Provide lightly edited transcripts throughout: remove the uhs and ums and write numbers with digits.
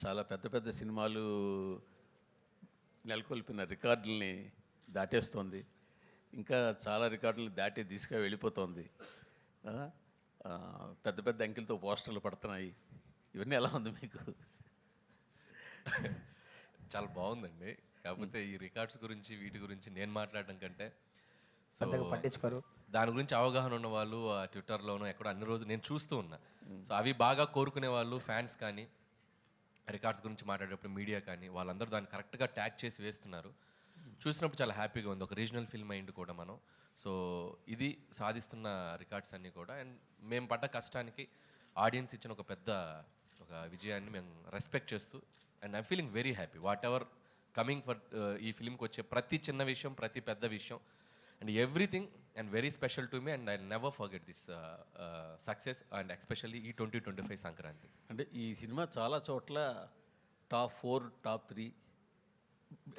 చాలా పెద్ద పెద్ద సినిమాలు నెలకొల్పిన రికార్డుల్ని దాటేస్తోంది. ఇంకా చాలా రికార్డులు దాటి దిశగా వెళ్ళిపోతోంది. ఆ, ఆ, పెద్ద పెద్ద అంకెలతో పోస్టర్లు పడుతున్నాయి. ఇవన్నీ ఎలా ఉంది మీకు? చాలా బాగుందండి. కాకపోతే ఈ రికార్డ్స్ గురించి వీటి గురించి నేను మాట్లాడడం కంటే సో పట్టించుకోరు. దాని గురించి అవగాహన ఉన్న వాళ్ళు ఆ ట్విట్టర్లోనూ ఎక్కడో అన్ని రోజులు నేను చూస్తూ ఉన్నా. సో అవి బాగా కోరుకునే వాళ్ళు ఫ్యాన్స్ కానీ రికార్డ్స్ గురించి మాట్లాడేటప్పుడు మీడియా కానీ వాళ్ళందరూ దాన్ని కరెక్ట్గా ట్యాగ్ చేసి వేస్తున్నారు. చూసినప్పుడు చాలా హ్యాపీగా ఉంది. ఒక రీజనల్ ఫిల్మ్ అయింది కూడా మనం. సో ఇది సాధిస్తున్న రికార్డ్స్ అన్నీ కూడా. అండ్ మేము పడ్డ కష్టానికి ఆడియన్స్ ఇచ్చిన ఒక పెద్ద ఒక విజయాన్ని మేము రెస్పెక్ట్ చేస్తూ and I'm feeling very happy what ever coming for ఈ ఫిల్మ్కి వచ్చే ప్రతి చిన్న విషయం, ప్రతి పెద్ద విషయం and everything and very special to me and I never forget this success and especially ఈ 2025 సంక్రాంతి. అంటే ఈ సినిమా చాలా చోట్ల టాప్ 4, టాప్ 3,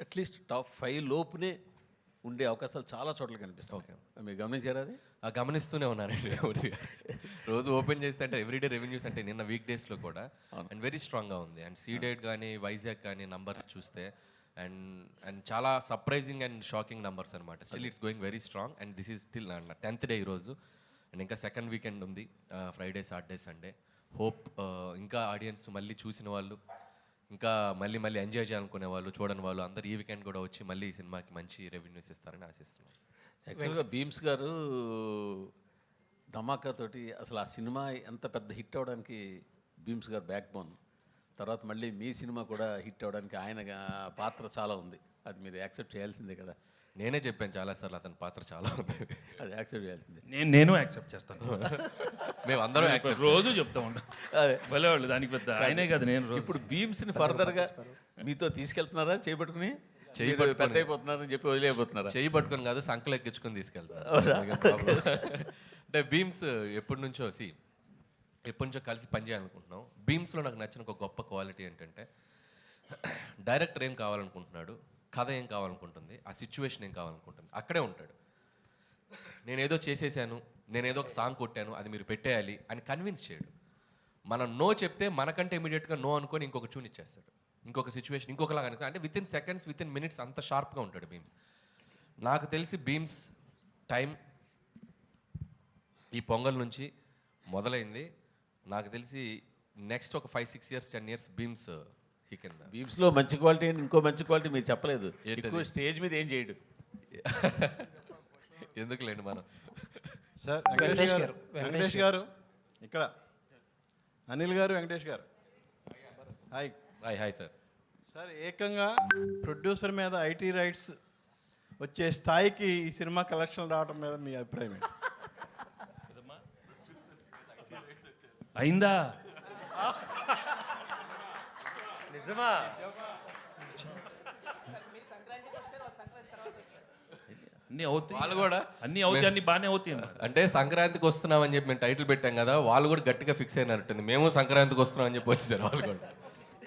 అట్లీస్ట్ టాప్ 5 లోపునే ఉండే అవకాశాలు చాలా చోట్ల కనిపిస్తాయి. ఓకే, మీరు గమనించారా అది? గమనిస్తూనే ఉన్నానండి. రోజు ఓపెన్ చేస్తే అంటే ఎవ్రీడే రెవెన్యూస్ అంటే నిన్న వీక్ డేస్లో కూడా అండ్ వెరీ స్ట్రాంగ్గా ఉంది. అండ్ సీడెడ్ కానీ వైజాగ్ కానీ నంబర్స్ చూస్తే అండ్ అండ్ చాలా సర్ప్రైజింగ్ అండ్ షాకింగ్ నంబర్స్ అనమాట. Still it's going very strong and this is still 10th day ఈరోజు. అండ్ ఇంకా సెకండ్ వీకెండ్ ఉంది, ఫ్రైడే, సాటర్డే, సండే. హోప్ ఇంకా ఆడియన్స్ మళ్ళీ చూసిన వాళ్ళు, ఇంకా మళ్ళీ మళ్ళీ ఎంజాయ్ చేయాలనుకునే వాళ్ళు, చూడని వాళ్ళు అందరూ ఈ వీకెండ్ కూడా వచ్చి మళ్ళీ ఈ సినిమాకి మంచి రెవెన్యూస్ ఇస్తారని ఆశిస్తున్నాం. యాక్చువల్గా భీమ్స్ గారు ధమాకా తోటి అసలు ఆ సినిమా ఎంత పెద్ద హిట్ అవ్వడానికి భీమ్స్ గారు బ్యాక్ బోన్. తర్వాత మళ్ళీ మీ సినిమా కూడా హిట్ అవ్వడానికి ఆయన పాత్ర చాలా ఉంది. అది మీరు యాక్సెప్ట్ చేయాల్సిందే కదా. నేనే చెప్పాను చాలాసార్లు అతని పాత్ర చాలా ఉంది, అది యాక్సెప్ట్ చేయాల్సిందే. నేను యాక్సెప్ట్ చేస్తాను. మేము అందరం రోజు చెప్తా ఉంటాం. అదే భలేవాళ్ళు దానికి పెద్ద ఆయనే కదా. నేను ఇప్పుడు భీమ్స్ని ఫర్దర్గా మీతో తీసుకెళ్తున్నారా చేపట్టుకుని? పెద్ద అయిపోతున్నారని చెప్పి వదిలేకపోతున్నారా? చేయి పట్టుకొని కాదు, సంకలు ఎక్కించుకొని తీసుకెళ్తాను. అంటే భీమ్స్ ఎప్పటి నుంచో కలిసి పనిచేయాలనుకుంటున్నాం. భీమ్స్లో నాకు నచ్చిన ఒక గొప్ప క్వాలిటీ ఏంటంటే డైరెక్టర్ ఏం కావాలనుకుంటున్నాడు, కథ ఏం కావాలనుకుంటుంది, ఆ సిచ్యువేషన్ ఏం కావాలనుకుంటుంది, అక్కడే ఉంటాడు. నేనేదో చేసేసాను, నేనేదో ఒక సాంగ్ కొట్టాను, అది మీరు పెట్టేయాలి అని కన్విన్స్ చేయడు. మనం నో చెప్తే మనకంటే ఇమీడియట్గా నో అనుకొని ఇంకొక ట్యూన్ ఇచ్చేస్తాడు, ఇంకొక సిచ్యువేషన్ ఇంకొకలాగా. అంటే with in seconds, with in minutes అంత షార్ప్గా ఉంటాడు భీమ్స్. నాకు తెలిసి భీమ్స్ టైం ఈ పొంగల్ నుంచి మొదలైంది. నాకు తెలిసి నెక్స్ట్ ఒక 5-6 years 10 years భీమ్స్ హీ కెన్. భీమ్స్లో మంచి క్వాలిటీ, ఇంకో మంచి క్వాలిటీ మీరు చెప్పలేదు. ఎక్కువ స్టేజ్ మీద ఏం చేయడు. ఎందుకులేండి మనం. సార్ వెంకటేష్ గారు ఇక్కడ, అనిల్ గారు, వెంకటేష్ గారు, హాయ్. Hi sir. సార్ ఏకంగా ప్రొడ్యూసర్ మీద ఐటీ రైట్స్ వచ్చే స్థాయికి ఈ సినిమా కలెక్షన్ రావడం మీద మీ అభిప్రాయం ఏంటి? అయిందా? నిజమా? అన్నీ అవుతాయి, వాళ్ళు కూడా అన్నీ అవుతాయి, అన్నీ బాగానే అవుతాయి. అంటే సంక్రాంతికి వస్తున్నామని చెప్పి మేము టైటిల్ పెట్టాం కదా, వాళ్ళు కూడా గట్టిగా ఫిక్స్ అయినట్టుంది. మేము సంక్రాంతికి వస్తున్నాం అని చెప్పి వచ్చేసారు వాళ్ళు కూడా.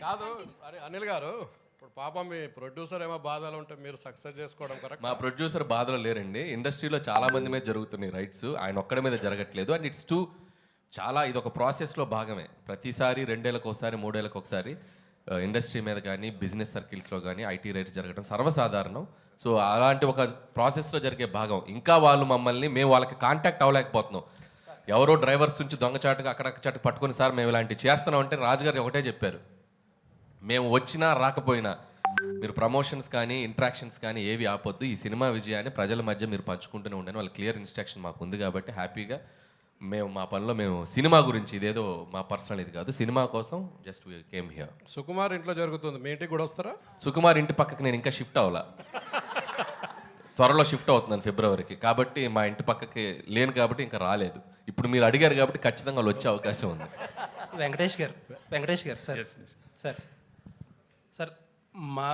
కాదు అరే అనిల్ గారు, ఇప్పుడు పాపం మీ ప్రొడ్యూసర్ ఏమో బాధలు ఉంటే మీరు సక్సెస్ చేసుకోవడం కరెక్ట్. మా ప్రొడ్యూసర్ బాధలో లేరండి. ఇండస్ట్రీలో చాలా మంది మీద జరుగుతున్నాయి రైట్స్, ఆయన ఒక్కడి మీద జరగట్లేదు. అండ్ ఇట్స్ చాలా ఇది ఒక ప్రాసెస్లో భాగమే. ప్రతిసారి 2 ఏళ్ళకి ఒకసారి, 3 ఏళ్ళకి ఒకసారి ఇండస్ట్రీ మీద కానీ బిజినెస్ సర్కిల్స్లో కానీ ఐటీ రైట్స్ జరగడం సర్వసాధారణం. సో అలాంటి ఒక ప్రాసెస్లో జరిగే భాగం. ఇంకా వాళ్ళు మమ్మల్ని, మేము వాళ్ళకి కాంటాక్ట్ అవ్వలేకపోతున్నాం. ఎవరో డ్రైవర్స్ నుంచి దొంగచాటుగా అక్కడక్కడ పట్టుకొని సార్ మేము ఇలాంటివి చేస్తున్నాం అంటే రాజుగారు ఒకటే చెప్పారు, మేము వచ్చినా రాకపోయినా మీరు ప్రమోషన్స్ కానీ ఇంట్రాక్షన్స్ కానీ ఏవి ఆపొద్దు, ఈ సినిమా విజయాన్ని ప్రజల మధ్య మీరు పంచుకుంటూనే ఉండని వాళ్ళ క్లియర్ ఇన్స్ట్రక్షన్ మాకు ఉంది. కాబట్టి హ్యాపీగా మేము మా పనిలో మేము సినిమా గురించి, ఇదేదో మా పర్సనల్ ఇది కాదు, సినిమా కోసం just we came here. Sukumar ఇంట్లో జరుగుతుంది, మీ ఇంటికి కూడా వస్తారా? సుకుమార్ ఇంటి పక్కకి నేను ఇంకా షిఫ్ట్ అవ్వాలా, త్వరలో షిఫ్ట్ అవుతున్నాను ఫిబ్రవరికి. కాబట్టి మా ఇంటి పక్కకి లేను కాబట్టి ఇంకా రాలేదు. ఇప్పుడు మీరు అడిగారు కాబట్టి ఖచ్చితంగా వాళ్ళు వచ్చే అవకాశం ఉంది. వెంకటేష్ గారు సార్ సార్ సార్ మా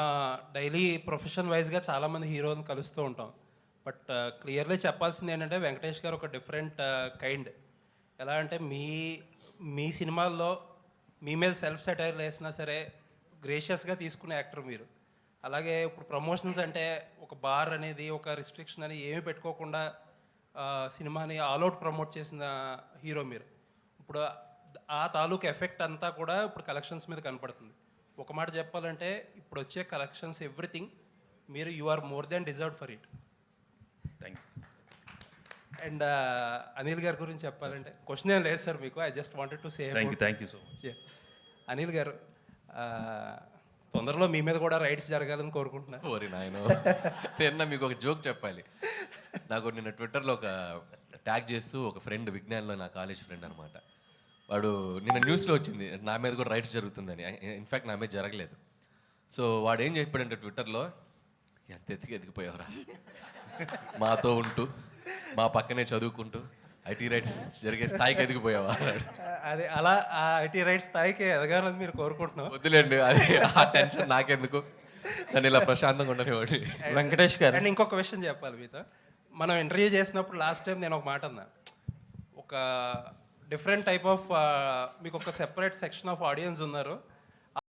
డైలీ ప్రొఫెషన్ వైజ్గా చాలామంది హీరోని కలుస్తూ ఉంటాం. బట్ క్లియర్లీ చెప్పాల్సింది ఏంటంటే వెంకటేష్ గారు ఒక డిఫరెంట్ కైండ్. ఎలా అంటే మీ సినిమాల్లో మీ మీద సెల్ఫ్ సెటైర్ వేసినా సరే గ్రేషియస్గా తీసుకునే యాక్టర్ మీరు. అలాగే ఇప్పుడు ప్రమోషన్స్ అంటే ఒక బార్ అనేది, ఒక రిస్ట్రిక్షన్ అని ఏమీ పెట్టుకోకుండా సినిమాని ఆల్అవుట్ ప్రమోట్ చేసిన హీరో మీరు. ఇప్పుడు ఆ తాలూకు ఎఫెక్ట్ అంతా కూడా ఇప్పుడు కలెక్షన్స్ మీద కనపడుతుంది. ఒక మాట చెప్పాలంటే ఇప్పుడు వచ్చే కలెక్షన్స్ ఎవ్రీథింగ్ మీరు you are more then deserve for it. Thank you. And Anil గారి గురించి చెప్పాలంటే క్వశ్చన్ ఏం లేదు సార్ మీకు, I just wanted to say. Thank you so much. Anil garu తొందరలో మీ మీద కూడా రైడ్స్ జరగాలని కోరుకుంటున్నా. ఓరి నాయన, నిన్న మీకు ఒక జోక్ చెప్పాలి. నాకు నిన్న ట్విట్టర్లో ఒక ట్యాగ్ చేస్తూ ఒక ఫ్రెండ్, విజ్ఞాన్లో నా కాలేజ్ ఫ్రెండ్ అనమాట, వాడు నిన్న న్యూస్లో వచ్చింది నా మీద కూడా రైట్స్ జరుగుతుందని. ఇన్ఫ్యాక్ట్ నా మీద జరగలేదు. సో వాడు ఏం చెప్పాడంటే ట్విట్టర్లో, ఎంత ఎదిగిపోయావురా, మాతో ఉంటూ మా పక్కనే చదువుకుంటూ ఐటీ రైట్స్ జరిగే స్థాయికి ఎదిగిపోయావా అన్నాడు. అదే అలా ఆ ఐటీ రైట్స్ స్థాయికి ఎదగాలని మీరు కోరుకుంటున్నాం. వద్దులేండి, అది ఆ టెన్షన్ నాకెందుకు, నన్ను ఇలా ప్రశాంతంగా ఉండనివ్వండి. వెంకటేష్ గారు. అండ్ ఇంకొక విషయం చెప్పాలి మీతో, మనం ఇంటర్వ్యూ చేసినప్పుడు లాస్ట్ టైం నేను ఒక మాట అన్నా, ఒక డిఫరెంట్ టైప్ ఆఫ్ మీకు ఒక సెపరేట్ సెక్షన్ ఆఫ్ ఆడియన్స్ ఉన్నారు,